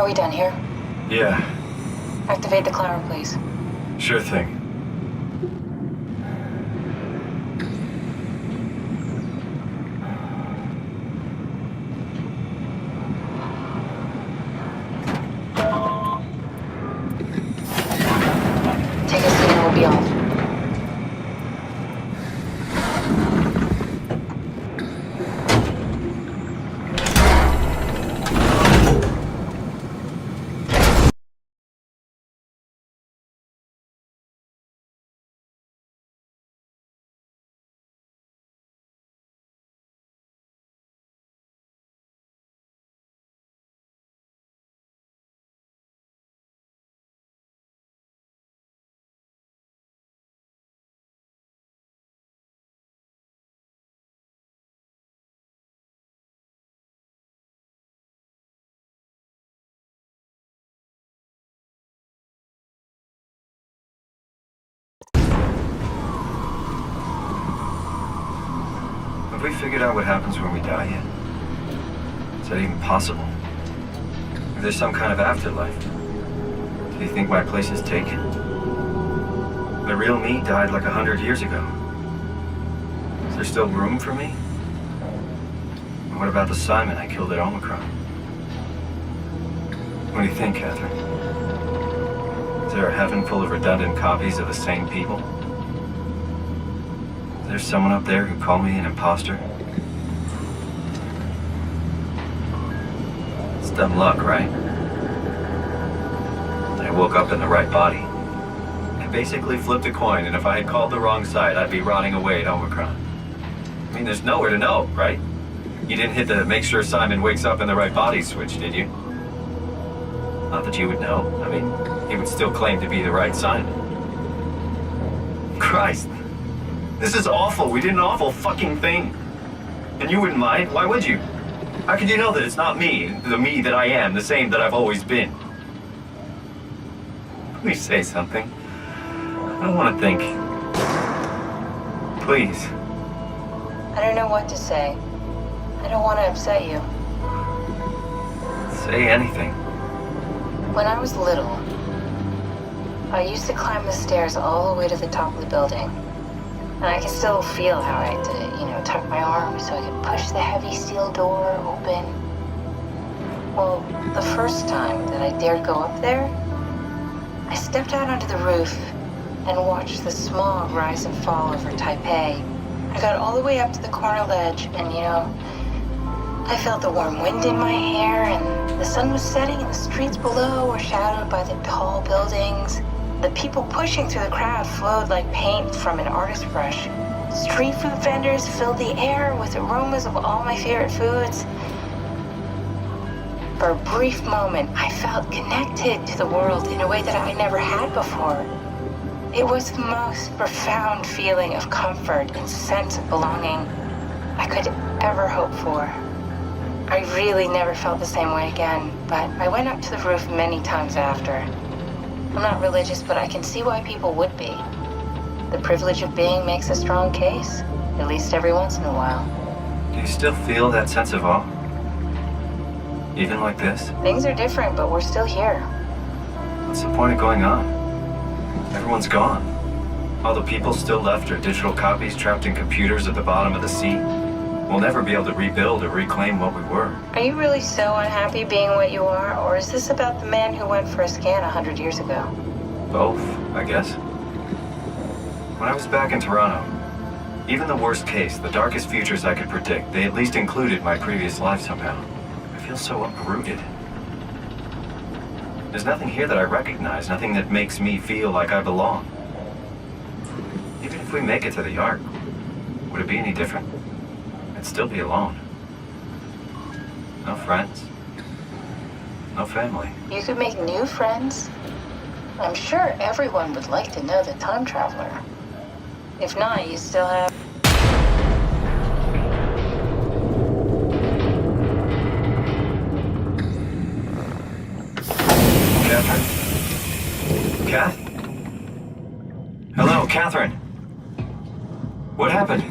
Are we done here? Yeah, Activate the climber, please. sure thing. Take a seat and we'll be off. Have we figured out what happens when we die yet? Is that even possible? Is there some kind of afterlife? Do you think my place is taken? The real me died like 100 years ago. Is there still room for me? And what about the Simon I killed at Omicron? What do you think, Catherine? Is there a heaven full of redundant copies of the same people? Is there someone up there who called me an imposter? It's dumb luck, right? I woke up in the right body. I basically flipped a coin, and if I had called the wrong side, I'd be rotting away at Omicron. I mean, there's nowhere to know, right? You didn't hit the make sure Simon wakes up in the right body switch, did you? Not that you would know. I mean, he would still claim to be the right Simon. Christ. This is awful. We did an awful fucking thing. And you wouldn't mind? Why would you? How could you know that it's not me, the me that I am, the same that I've always been? Please say something. I don't want to think. Please. I don't know what to say. I don't want to upset you. Say anything. When I was little, I used to climb the stairs all the way to the top of the building. And I can still feel how I had to, tuck my arm so I could push the heavy steel door open. Well, the first time that I dared go up there, I stepped out onto the roof and watched the smog rise and fall over Taipei. I got all the way up to the corner ledge and, I felt the warm wind in my hair and the sun was setting and the streets below were shadowed by the tall buildings. The people pushing through the crowd flowed like paint from an artist's brush. Street food vendors filled the air with aromas of all my favorite foods. For a brief moment, I felt connected to the world in a way that I never had before. It was the most profound feeling of comfort and sense of belonging I could ever hope for. I really never felt the same way again, but I went up to the roof many times after. I'm not religious, but I can see why people would be. The privilege of being makes a strong case, at least every once in a while. Do you still feel that sense of awe? Even like this? Things are different, but we're still here. What's the point of going on? Everyone's gone. All the people still left are digital copies trapped in computers at the bottom of the sea. We'll never be able to rebuild or reclaim what we were. Are you really so unhappy being what you are, or is this about the man who went for a scan 100 years ago? Both, I guess. When I was back in Toronto, even the worst case, the darkest futures I could predict, they at least included my previous life somehow. I feel so uprooted. There's nothing here that I recognize, nothing that makes me feel like I belong. Even if we make it to the Ark, would it be any different? I'd still be alone. No friends. No family. You could make new friends. I'm sure everyone would like to know the time traveler. If not, you still have... Catherine? Kath? Hello, Catherine. What happened?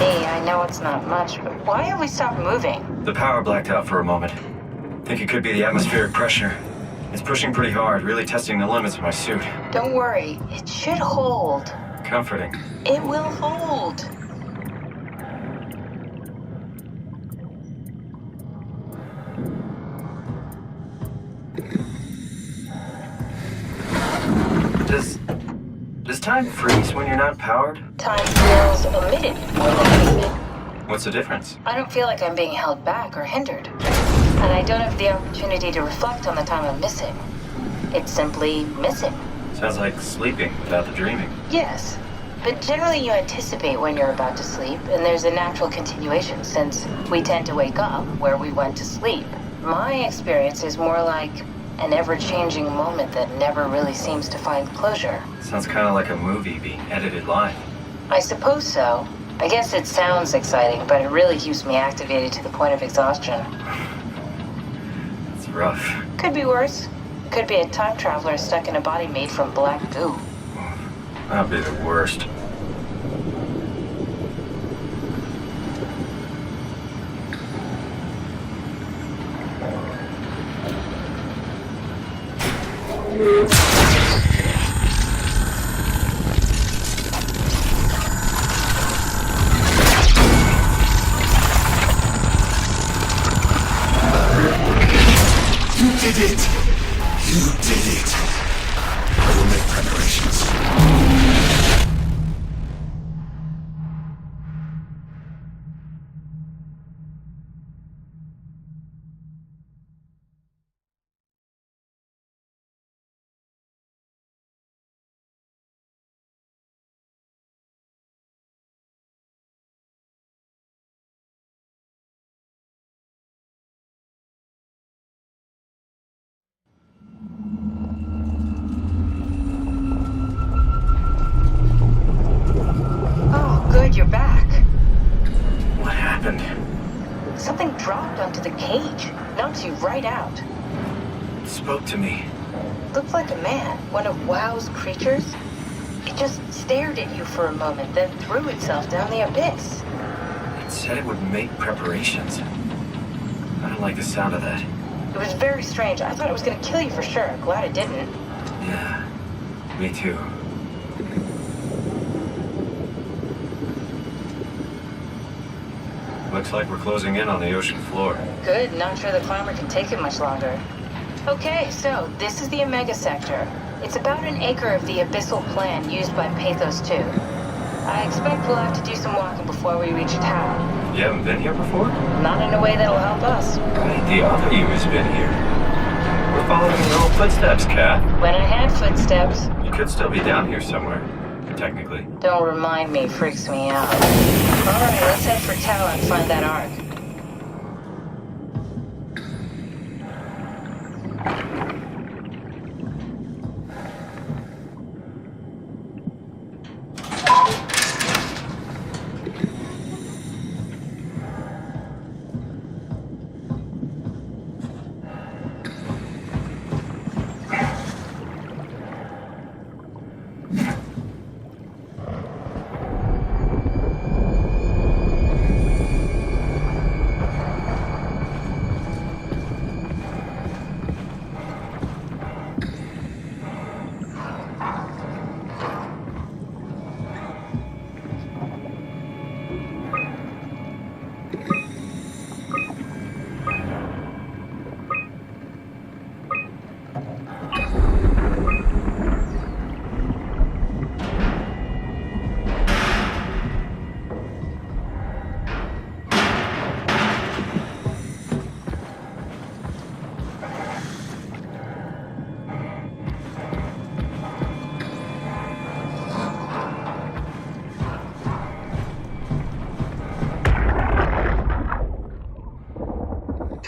I know it's not much, but why have we stopped moving? The power blacked out for a moment. Think it could be the atmospheric pressure. It's pushing pretty hard, really testing the limits of my suit. Don't worry, it should hold. Comforting. It will hold. Does time freeze when you're not powered? Time feels omitted more than anything. What's the difference? I don't feel like I'm being held back or hindered. And I don't have the opportunity to reflect on the time I'm missing. It's simply missing. Sounds like sleeping without the dreaming. Yes, but generally you anticipate when you're about to sleep, and there's a natural continuation since we tend to wake up where we went to sleep. My experience is more like an ever-changing moment that never really seems to find closure. Sounds kind of like a movie being edited live. I suppose so. I guess it sounds exciting, but it really keeps me activated to the point of exhaustion. It's rough. Could be worse. Could be a time traveler stuck in a body made from black goo. That'd be the worst. You did it! You did it! I will make preparations. Oh, good, you're back. What happened? Something dropped onto the cage. Knocked you right out. It spoke to me. Looked like a man, one of WoW's creatures. It just stared at you for a moment, then threw itself down the abyss. It said it would make preparations. I don't like the sound of that. It was very strange. I thought it was going to kill you for sure. Glad it didn't. Yeah, me too. Looks like we're closing in on the ocean floor. Good, not sure the climber can take it much longer. Okay, so this is the Omega Sector. It's about an acre of the abyssal plan used by Pathos 2. I expect we'll have to do some walking before we reach town. You haven't been here before? Not in a way that'll help us. Right, the other you has been here. We're following your old footsteps, Kat. When I had footsteps. You could still be down here somewhere, technically. Don't remind me, freaks me out. Alright, let's head for Tau and find that ark.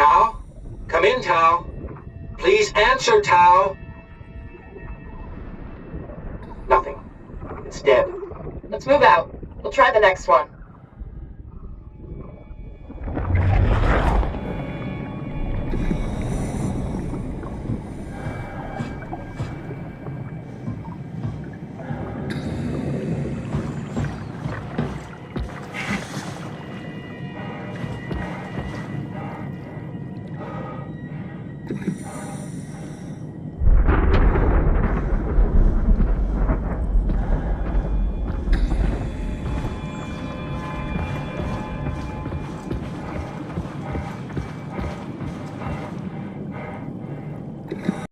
Tao? Come in, Tao. Please answer, Tao. Nothing. It's dead. Let's move out. We'll try the next one.